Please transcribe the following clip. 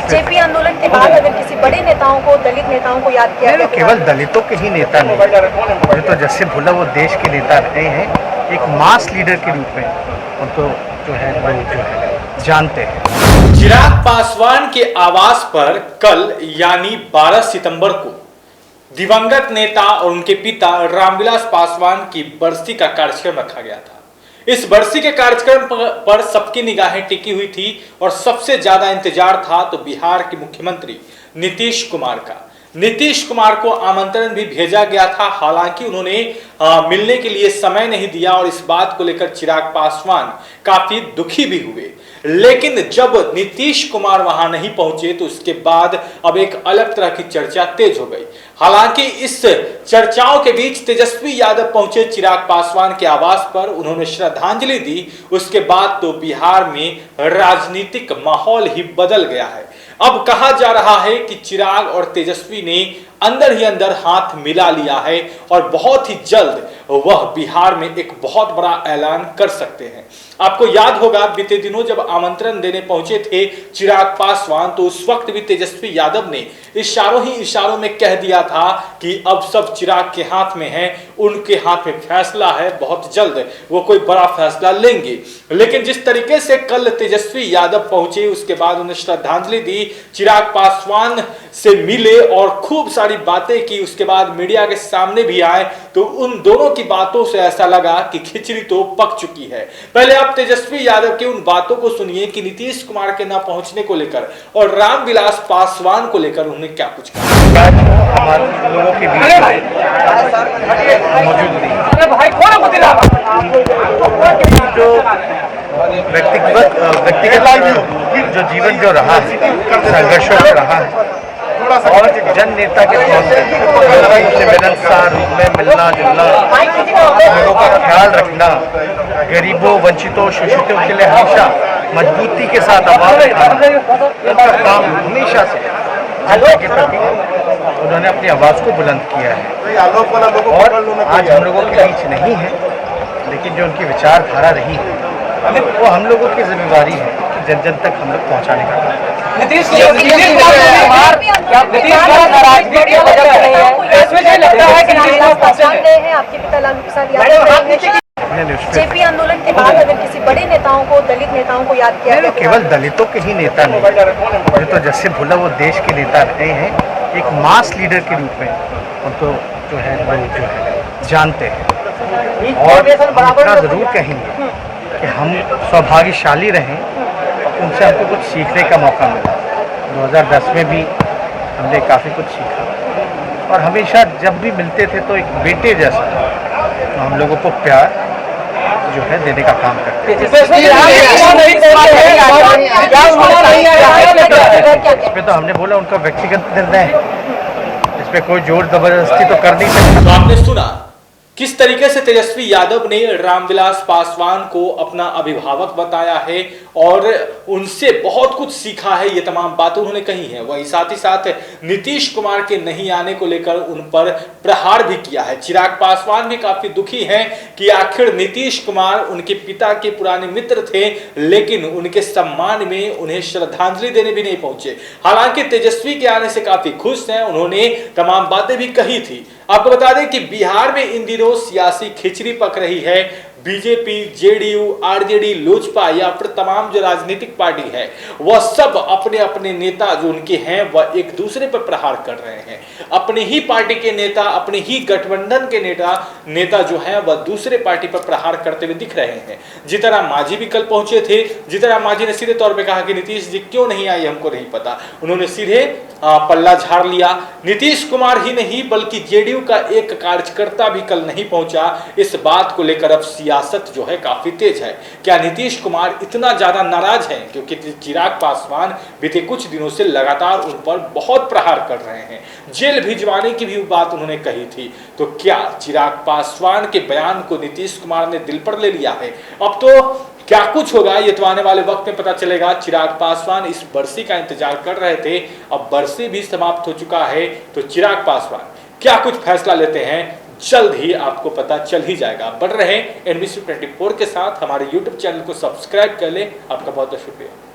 JP आंदोलन के बाद अगर किसी बड़े नेताओं को, दलित नेताओं को याद किया नहीं, केवल दलितों के ही नेता नहीं, मुझे तो जैसे भूला वो देश के नेता रहे हैं, एक मास लीडर के रूप में उनको जो है लोग जो है जानते हैं। चिराग पासवान के आवास पर कल यानी 12 सितंबर को दिवंगत नेता और उनके पिता रामविलास पासवान की बरसी का कार्यक्रम रखा गया था। इस बरसी के कार्यक्रम पर सबकी निगाहें टिकी हुई थी और सबसे ज्यादा इंतजार था तो बिहार के मुख्यमंत्री नीतीश कुमार का। नीतीश कुमार को आमंत्रण भी भेजा गया था, हालांकि उन्होंने मिलने के लिए समय नहीं दिया और इस बात को लेकर चिराग पासवान काफी दुखी भी हुए। लेकिन जब नीतीश कुमार वहां नहीं पहुंचे तो उसके बाद अब एक अलग तरह की चर्चा तेज हो गई। हालांकि इस चर्चाओं के बीच तेजस्वी यादव पहुंचे चिराग पासवान के आवास पर, उन्होंने श्रद्धांजलि दी। उसके बाद तो बिहार में राजनीतिक माहौल ही बदल गया है। अब कहा जा रहा है कि चिराग और तेजस्वी ने अंदर ही अंदर हाथ मिला लिया है और बहुत ही जल्द वह बिहार में एक बहुत बड़ा ऐलान कर सकते हैं। आपको याद होगा बीते दिनों जब आमंत्रण देने पहुंचे थे चिराग पासवान, तो उस वक्त भी तेजस्वी यादव ने इशारों में कह दिया था कि अब सब चिराग के हाथ में है, उनके हाथ में फैसला है, बहुत जल्द वो कोई बड़ा फैसला लेंगे। लेकिन जिस तरीके से कल तेजस्वी यादव पहुंचे, उसके बाद उन्हें श्रद्धांजलि दी, चिराग पासवान से मिले और खूब सारी बातें की, उसके बाद मीडिया के सामने भी आए, तो उन दोनों की बातों से ऐसा लगा कि खिचड़ी तो पक चुकी है। पहले आप तेजस्वी यादव की उन बातों को सुनिए कि नीतीश कुमार के ना पहुंचने को लेकर और रामविलास पासवान को लेकर उन्होंने क्या कुछ कहा। हमारे लोगों के बीच मौजूद नहीं, जो व्यक्तिगत जो जीवन जो रहा है, संघर्षों में रहा है, और जन नेता के तौर से मिलनसार रूप में मिलना जुलना, लोगों का ख्याल रखना, गरीबों, वंचितों, शोषितों के लिए हमेशा मजबूती के साथ आवाज उठाना, काम हमेशा से जनता के प्रति उन्होंने अपनी आवाज को बुलंद किया है। और आज हम लोगों के बीच नहीं है, लेकिन जो उनकी विचारधारा रही है वो हम लोगों की जिम्मेदारी है कि जन जन तक हम लोग पहुँचाने का काम। जेपी आंदोलन के बाद अगर किसी बड़े नेताओं को, दलित नेताओं को याद किया, केवल दलितों के ही नेता नहीं, मुझे तो जैसे भूला वो देश के नेता रहे हैं, एक मास लीडर के रूप में उनको जो है लोग जो है जानते हैं। और इतना जरूर कहेंगे कि हम सौभाग्यशाली रहें, उनसे हमको कुछ सीखने का मौका मिला। 2010 में भी हमने काफ़ी कुछ सीखा और हमेशा जब भी मिलते थे तो एक बेटे जैसा तो हम लोगों को प्यार जो है देने का काम करते हैं। इस पे तो हमने बोला उनका व्यक्तिगत निर्णय है, इस पे कोई जोर जबरदस्ती तो कर नहीं सकता। तो आपने सुना किस तरीके से तेजस्वी यादव ने रामविलास पासवान को अपना अभिभावक बताया है और उनसे बहुत कुछ सीखा है। ये तमाम बातें उन्होंने कही हैं। वही साथ ही साथ नीतीश कुमार के नहीं आने को लेकर उन पर प्रहार भी किया है। चिराग पासवान भी काफी दुखी हैं कि आखिर नीतीश कुमार उनके पिता के पुराने मित्र थे, लेकिन उनके सम्मान में उन्हें श्रद्धांजलि देने भी नहीं पहुंचे। हालांकि तेजस्वी के आने से काफी खुश हैं, उन्होंने तमाम बातें भी कही थी। आपको बता दें कि बिहार में इन दिनों सियासी खिचड़ी पक रही है। बीजेपी, जेडीयू, आरजेडी, लोजपा या फिर तमाम जो राजनीतिक पार्टी है वह सब अपने अपने नेता जो उनके हैं वह एक दूसरे पर प्रहार कर रहे हैं। अपने ही पार्टी के नेता, अपने ही गठबंधन के नेता जो हैं वह दूसरे पार्टी पर प्रहार करते हुए दिख रहे हैं। जीतन मांझी भी कल पहुंचे थे। जीतन मांझी ने सीधे तौर पर कहा कि नीतीश जी क्यों नहीं आए हमको नहीं पता। उन्होंने सीधे पल्ला झाड़ लिया। नीतीश कुमार ही नहीं बल्कि जेडीयू का एक कार्यकर्ता भी कल नहीं पहुंचा। इस बात को लेकर अब सियासत जो है काफी तेज है। क्या नीतीश कुमार इतना ज्यादा नाराज हैं क्योंकि चिराग पासवान बीते कुछ दिनों से लगातार उन पर बहुत प्रहार कर रहे हैं, जेल भिजवाने की भी बात उन्होंने कही थी। तो क्या चिराग पासवान के बयान को नीतीश कुमार ने दिल पर ले लिया है? अब तो क्या कुछ होगा ये तो आने वाले वक्त में पता चलेगा। चिराग पासवान इस बरसी का इंतजार कर रहे थे, अब बरसी भी समाप्त हो चुका है, तो चिराग पासवान क्या कुछ फैसला लेते हैं जल्द ही आपको पता चल ही जाएगा। बन रहे NBC 24 के साथ, हमारे YouTube चैनल को सब्सक्राइब कर ले। आपका बहुत बहुत शुक्रिया।